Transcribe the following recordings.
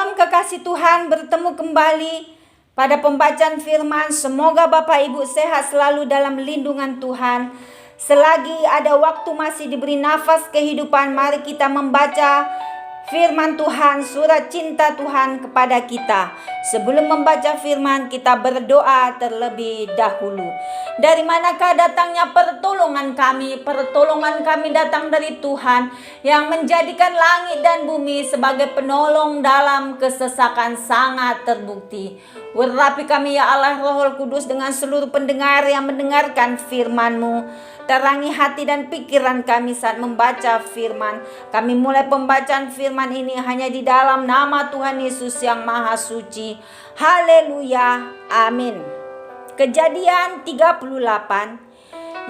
Shalom kekasih Tuhan, bertemu kembali pada pembacaan firman. Semoga Bapak Ibu sehat selalu dalam lindungan Tuhan. Selagi ada waktu masih diberi nafas kehidupan, mari kita membaca firman Tuhan, surat cinta Tuhan kepada kita. Sebelum membaca firman, kita berdoa terlebih dahulu. Dari manakah datangnya pertolongan kami? Pertolongan kami datang dari Tuhan yang menjadikan langit dan bumi sebagai penolong dalam kesesakan sangat terbukti. Urapi kami ya Allah Roh Kudus dengan seluruh pendengar yang mendengarkan firman-Mu. Terangi hati dan pikiran kami saat membaca firman. Kami mulai pembacaan firman ini hanya di dalam nama Tuhan Yesus yang Maha Suci. Haleluya. Amin. Kejadian 38.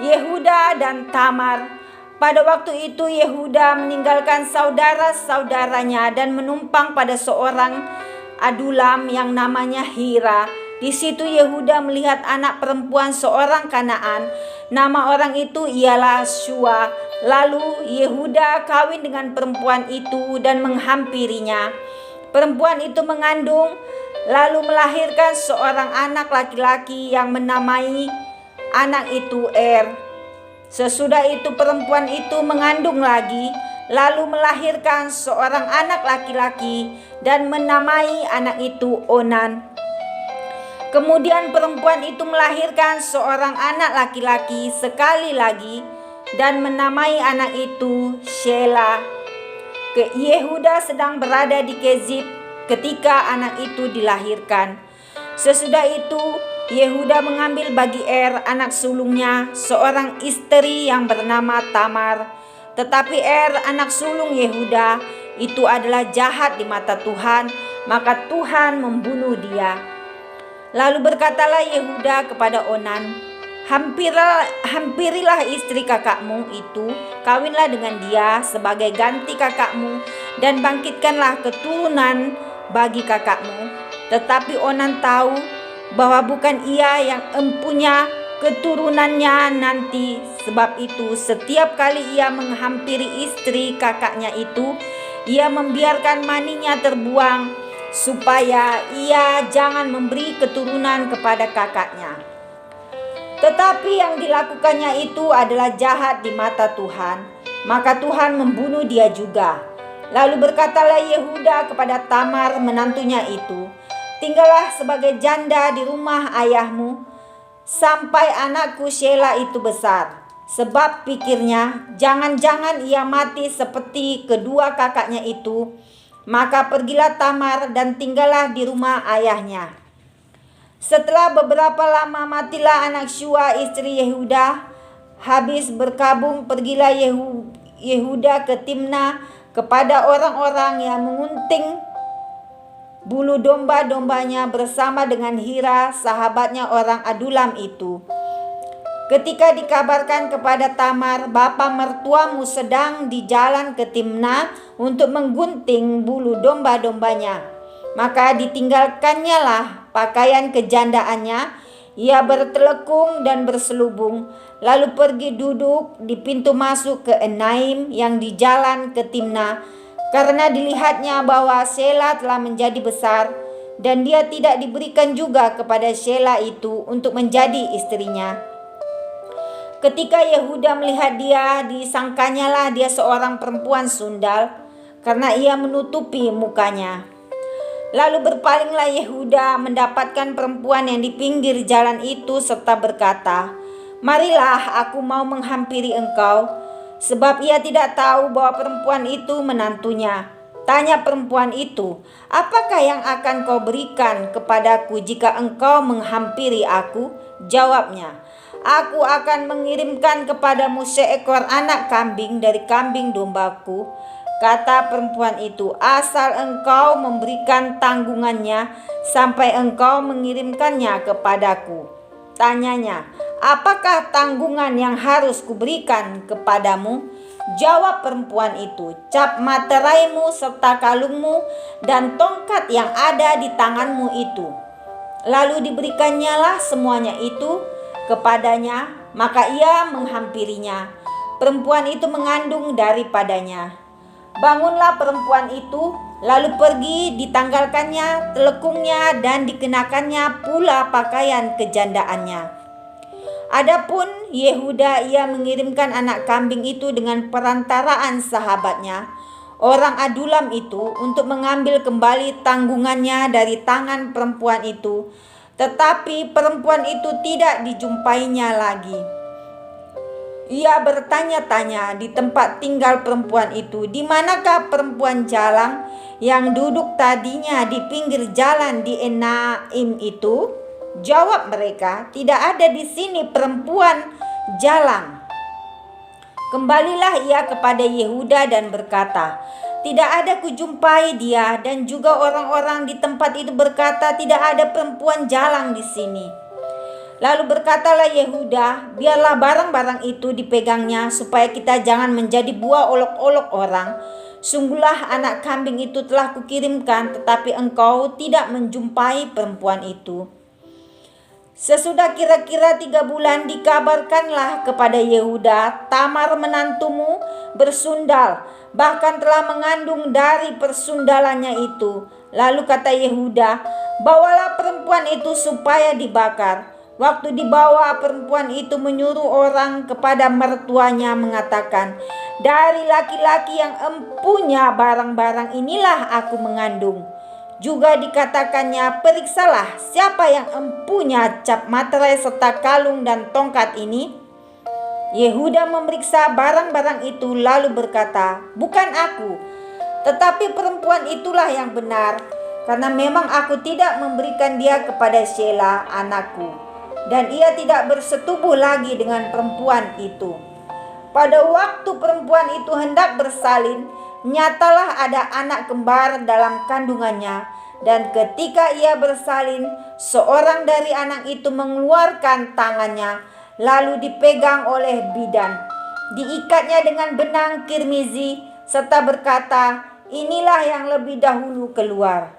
Yehuda dan Tamar. Pada waktu itu Yehuda meninggalkan saudara-saudaranya dan menumpang pada seorang Adulam yang namanya Hira. Di situ Yehuda melihat anak perempuan seorang Kanaan. Nama orang itu ialah Shua. Lalu Yehuda kawin dengan perempuan itu dan menghampirinya. Perempuan itu mengandung, lalu melahirkan seorang anak laki-laki yang menamai anak itu Sesudah itu perempuan itu mengandung lagi, lalu melahirkan seorang anak laki-laki dan menamai anak itu Onan. Kemudian perempuan itu melahirkan seorang anak laki-laki sekali lagi dan menamai anak itu Shela. Yehuda sedang berada di Kezib ketika anak itu dilahirkan. Sesudah itu Yehuda mengambil bagi anak sulungnya seorang istri yang bernama Tamar. Tetapi anak sulung Yehuda itu adalah jahat di mata Tuhan, maka Tuhan membunuh dia. Lalu berkatalah Yehuda kepada Onan, hampirilah istri kakakmu itu, kawinlah dengan dia sebagai ganti kakakmu, dan bangkitkanlah keturunan bagi kakakmu. Tetapi Onan tahu bahwa bukan ia yang empunya keturunannya nanti. Sebab itu setiap kali ia menghampiri istri kakaknya itu, ia membiarkan maninya terbuang, supaya ia jangan memberi keturunan kepada kakaknya. Tetapi yang dilakukannya itu adalah jahat di mata Tuhan, maka Tuhan membunuh dia juga. Lalu berkatalah Yehuda kepada Tamar menantunya itu, tinggallah sebagai janda di rumah ayahmu, sampai anakku Shela itu besar. Sebab pikirnya, jangan-jangan ia mati seperti kedua kakaknya itu. Maka pergilah Tamar dan tinggallah di rumah ayahnya. Setelah beberapa lama matilah anak Shua istri Yehuda. Habis berkabung pergilah Yehuda ke Timna kepada orang-orang yang mengunting bulu domba-dombanya bersama dengan Hira sahabatnya orang Adulam itu. Ketika dikabarkan kepada Tamar, bapa mertuamu sedang di jalan ke Timna untuk menggunting bulu domba-dombanya, maka ditinggalkannya lah pakaian kejandaannya. Ia bertelekung dan berselubung, lalu pergi duduk di pintu masuk ke Enaim yang di jalan ke Timna, karena dilihatnya bahwa Shela telah menjadi besar, dan dia tidak diberikan juga kepada Shela itu untuk menjadi istrinya. Ketika Yehuda melihat dia, disangkanyalah dia seorang perempuan sundal, karena ia menutupi mukanya. Lalu berpalinglah Yehuda mendapatkan perempuan yang di pinggir jalan itu serta berkata, marilah aku mau menghampiri engkau, sebab ia tidak tahu bahwa perempuan itu menantunya. Tanya perempuan itu, apakah yang akan kau berikan kepadaku jika engkau menghampiri aku? Jawabnya, aku akan mengirimkan kepadamu seekor anak kambing dari kambing dombaku. Kata perempuan itu, asal engkau memberikan tanggungannya sampai engkau mengirimkannya kepadaku. Tanyanya, apakah tanggungan yang harus kuberikan kepadamu? Jawab perempuan itu, cap materaimu serta kalungmu dan tongkat yang ada di tanganmu itu. Lalu diberikannya lah semuanya itu kepadanya, maka ia menghampirinya. Perempuan itu mengandung daripadanya. Bangunlah perempuan itu, lalu pergi, ditanggalkannya telekungnya dan dikenakannya pula pakaian kejandaannya. Adapun Yehuda, ia mengirimkan anak kambing itu dengan perantaraan sahabatnya, orang Adulam itu, untuk mengambil kembali tanggungannya dari tangan perempuan itu. Tetapi perempuan itu tidak dijumpainya lagi. Ia bertanya-tanya di tempat tinggal perempuan itu, "Di manakah perempuan jalang yang duduk tadinya di pinggir jalan di Enaim itu?" Jawab mereka, "Tidak ada di sini perempuan jalang." Kembalilah ia kepada Yehuda dan berkata, "Tidak ada kujumpai dia," dan juga orang-orang di tempat itu berkata, "Tidak ada perempuan jalang di sini." Lalu berkatalah Yehuda, "Biarlah barang-barang itu dipegangnya, supaya kita jangan menjadi buah olok-olok orang. Sungguhlah anak kambing itu telah kukirimkan, tetapi engkau tidak menjumpai perempuan itu." Sesudah kira-kira 3 bulan dikabarkanlah kepada Yehuda, "Tamar menantumu bersundal, bahkan telah mengandung dari persundalannya itu." Lalu kata Yehuda, "Bawalah perempuan itu supaya dibakar." Waktu dibawa, perempuan itu menyuruh orang kepada mertuanya mengatakan, "Dari laki-laki yang empunya barang-barang inilah aku mengandung." Juga dikatakannya, "Periksalah siapa yang empunya cap materai serta kalung dan tongkat ini." Yehuda memeriksa barang-barang itu lalu berkata, "Bukan aku, tetapi perempuan itulah yang benar, karena memang aku tidak memberikan dia kepada Sheila anakku, dan ia tidak bersetubuh lagi dengan perempuan itu." Pada waktu perempuan itu hendak bersalin, nyatalah ada anak kembar dalam kandungannya, dan ketika ia bersalin, seorang dari anak itu mengeluarkan tangannya, lalu dipegang oleh bidan. Diikatnya dengan benang kirmizi, serta berkata, "Inilah yang lebih dahulu keluar."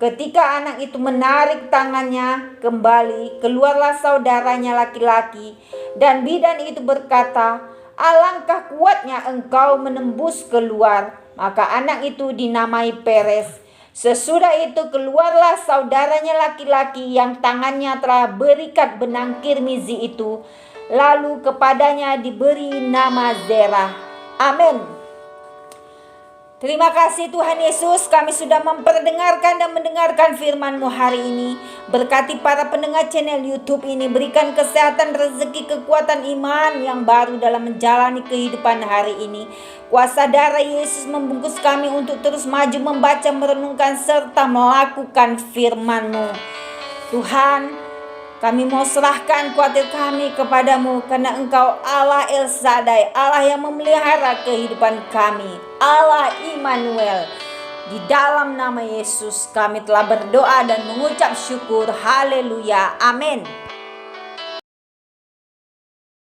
Ketika anak itu menarik tangannya kembali, keluarlah saudaranya laki-laki, dan bidan itu berkata, "Alangkah kuatnya engkau menembus keluar." Maka anak itu dinamai Peres. Sesudah itu keluarlah saudaranya laki-laki yang tangannya telah berikat benang kirmizi itu, lalu kepadanya diberi nama Zerah. Amin. Terima kasih Tuhan Yesus, kami sudah memperdengarkan dan mendengarkan firman-Mu hari ini. Berkati para pendengar channel YouTube ini, berikan kesehatan, rezeki, kekuatan iman yang baru dalam menjalani kehidupan hari ini. Kuasa darah Yesus membungkus kami untuk terus maju membaca, merenungkan, serta melakukan firman-Mu. Tuhan, kami mau serahkan kuatir kami kepadamu, karena Engkau Allah El Shaddai, Allah yang memelihara kehidupan kami, Allah Immanuel. Di dalam nama Yesus kami telah berdoa dan mengucap syukur. Haleluya. Amin.